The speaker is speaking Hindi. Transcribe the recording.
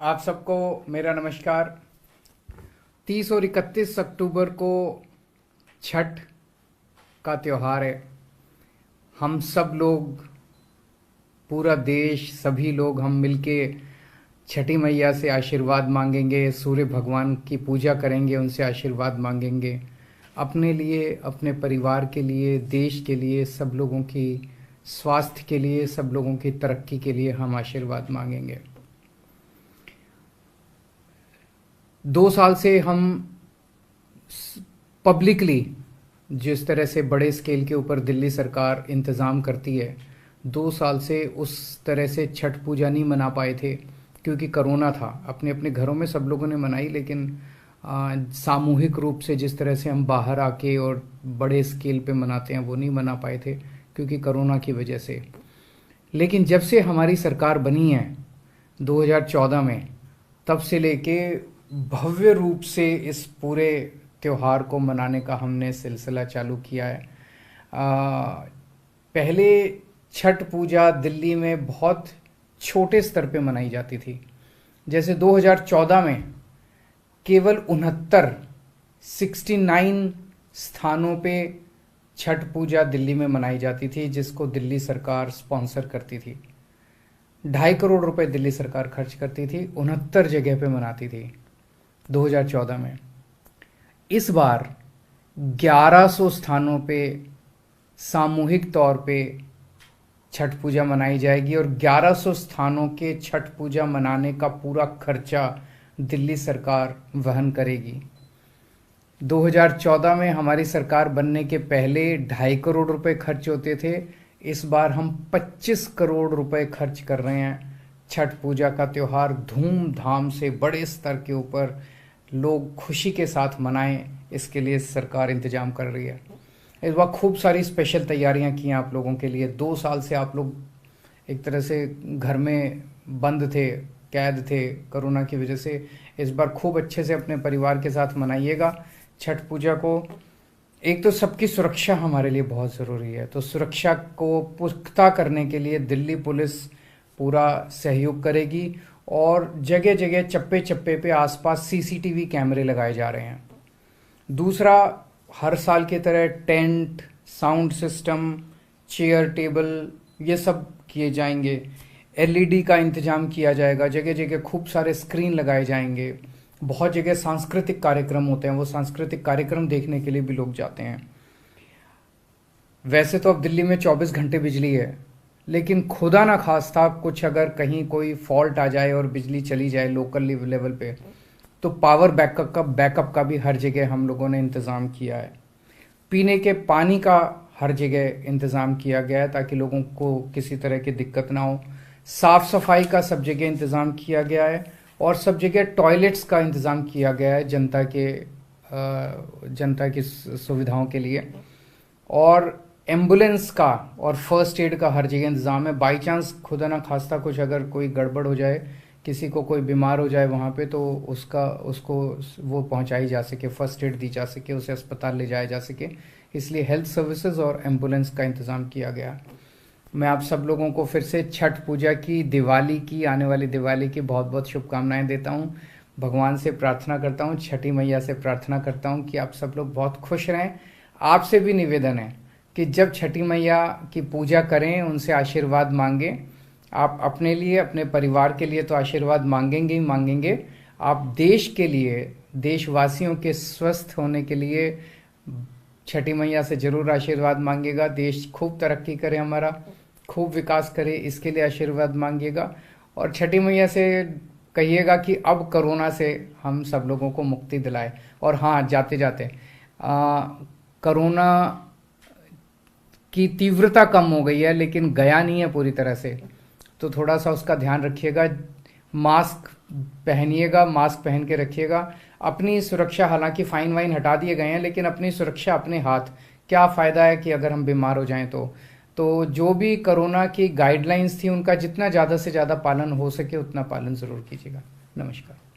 आप सबको मेरा नमस्कार। 30 और 31 अक्टूबर को छठ का त्यौहार है। हम सब लोग, पूरा देश, सभी लोग हम मिलके छठी मैया से आशीर्वाद मांगेंगे, सूर्य भगवान की पूजा करेंगे, उनसे आशीर्वाद मांगेंगे। अपने लिए, अपने परिवार के लिए, देश के लिए, सब लोगों की स्वास्थ्य के लिए, सब लोगों की तरक्की के लिए हम आशीर्वाद मांगेंगे। 2 साल से हम पब्लिकली जिस तरह से बड़े स्केल के ऊपर दिल्ली सरकार इंतज़ाम करती है, 2 साल से उस तरह से छठ पूजा नहीं मना पाए थे क्योंकि कोरोना था। अपने अपने घरों में सब लोगों ने मनाई, लेकिन सामूहिक रूप से जिस तरह से हम बाहर आके और बड़े स्केल पे मनाते हैं वो नहीं मना पाए थे क्योंकि कोरोना की वजह से। लेकिन जब से हमारी सरकार बनी है 2014 में, तब से लेके भव्य रूप से इस पूरे त्योहार को मनाने का हमने सिलसिला चालू किया है। पहले छठ पूजा दिल्ली में बहुत छोटे स्तर पे मनाई जाती थी। जैसे 2014 में केवल 69 स्थानों पे छठ पूजा दिल्ली में मनाई जाती थी, जिसको दिल्ली सरकार स्पॉन्सर करती थी। 2.5 करोड़ रुपए दिल्ली सरकार खर्च करती थी, 69 जगह पे मनाती थी 2014 में। इस बार 1100 स्थानों पे सामूहिक तौर पे छठ पूजा मनाई जाएगी और 1100 स्थानों के छठ पूजा मनाने का पूरा खर्चा दिल्ली सरकार वहन करेगी। 2014 में हमारी सरकार बनने के पहले 2.5 करोड़ रुपए खर्च होते थे। इस बार हम 25 करोड़ रुपए खर्च कर रहे हैं। छठ पूजा का त्यौहार धूमधाम से बड़े स्तर के ऊपर लोग खुशी के साथ मनाएं, इसके लिए सरकार इंतजाम कर रही है। इस बार खूब सारी स्पेशल तैयारियां की हैं आप लोगों के लिए। 2 साल से आप लोग एक तरह से घर में बंद थे, कैद थे कोरोना की वजह से। इस बार खूब अच्छे से अपने परिवार के साथ मनाइएगा छठ पूजा को। एक तो सबकी सुरक्षा हमारे लिए बहुत ज़रूरी है, तो सुरक्षा को पुख्ता करने के लिए दिल्ली पुलिस पूरा सहयोग करेगी और जगह जगह चप्पे चप्पे पे आसपास सीसीटीवी कैमरे लगाए जा रहे हैं। दूसरा, हर साल की तरह tent, sound system, chair table ये सब किए जाएंगे। एलईडी का इंतजाम किया जाएगा, जगह जगह खूब सारे स्क्रीन लगाए जाएंगे। बहुत जगह सांस्कृतिक कार्यक्रम होते हैं, वो सांस्कृतिक कार्यक्रम देखने के लिए भी लोग जाते हैं। वैसे तो अब दिल्ली में 24 घंटे बिजली है, लेकिन खुदा ना खास्ता कुछ अगर कहीं कोई फॉल्ट आ जाए और बिजली चली जाए लोकल लेवल पे, तो पावर बैकअप का भी हर जगह हम लोगों ने इंतज़ाम किया है। पीने के पानी का हर जगह इंतज़ाम किया गया है ताकि लोगों को किसी तरह की दिक्कत ना हो। साफ़ सफाई का सब जगह इंतज़ाम किया गया है और सब जगह टॉयलेट्स का इंतज़ाम किया गया है जनता की सुविधाओं के लिए। और एम्बुलेंस का और फर्स्ट एड का हर जगह इंतज़ाम है। बाई चांस खुदा ना खास्ता कुछ अगर कोई गड़बड़ हो जाए, किसी को कोई बीमार हो जाए वहाँ पे, तो उसको वो पहुँचाई जा सके, फर्स्ट एड दी जा सके, उसे अस्पताल ले जाया जा सके। इसलिए हेल्थ सर्विसेज और एम्बुलेंस का इंतज़ाम किया गया। मैं आप सब लोगों को फिर से छठ पूजा की, दिवाली की, आने वाली दिवाली की बहुत बहुत शुभकामनाएं देता हूँ। भगवान से प्रार्थना करता हूँ, छठी मैया से प्रार्थना करता हूँ कि आप सब लोग बहुत खुश रहें। आपसे भी निवेदन है कि जब छठी मैया की पूजा करें, उनसे आशीर्वाद मांगें। आप अपने लिए, अपने परिवार के लिए तो आशीर्वाद मांगेंगे ही मांगेंगे, आप देश के लिए, देशवासियों के स्वस्थ होने के लिए छठी मैया से जरूर आशीर्वाद मांगिएगा। देश खूब तरक्की करे, हमारा खूब विकास करे, इसके लिए आशीर्वाद मांगिएगा। और छठी मैया से कहिएगा कि अब कोरोना से हम सब लोगों को मुक्ति दिलाए। और हाँ, जाते जाते कोरोना की तीव्रता कम हो गई है, लेकिन गया नहीं है पूरी तरह से, तो थोड़ा सा उसका ध्यान रखिएगा। मास्क पहनिएगा, मास्क पहन के रखिएगा। अपनी सुरक्षा, हालांकि फाइन वाइन हटा दिए गए हैं, लेकिन अपनी सुरक्षा अपने हाथ। क्या फ़ायदा है कि अगर हम बीमार हो जाएं तो जो भी कोरोना की गाइडलाइंस थी उनका जितना ज़्यादा से ज़्यादा पालन हो सके उतना पालन ज़रूर कीजिएगा। नमस्कार।